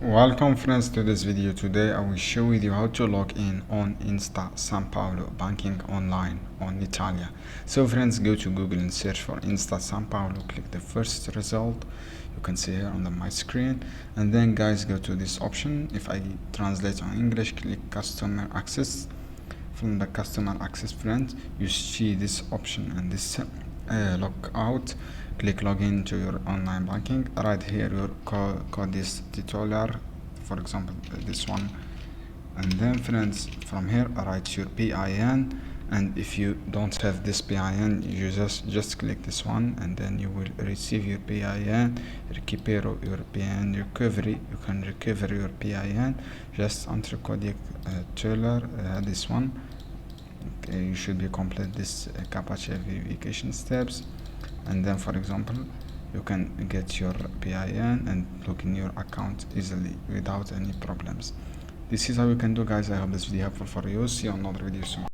Welcome friends to this video. Today I will show you how to log in on Intesa Sanpaolo banking online on Italia. So friends, go to Google and search for Intesa Sanpaolo. Click the first result you can see here on my screen, and then guys go to this option. If I translate on English, click customer access. From the customer access, friends, you see this option and this log out. Click login to your online banking. Right here your code is titular, for example this one, and then friends from here write your PIN, and if you don't have this PIN you just click this one and then you will receive your PIN. Recupero your PIN recovery. You can recover your PIN. Just enter code titular, this one. Okay, you should be complete this captcha verification steps, and then for example you can get your PIN and log in your account easily without any problems. This is how you can do, guys. I hope this video helpful for you. See you on another video soon.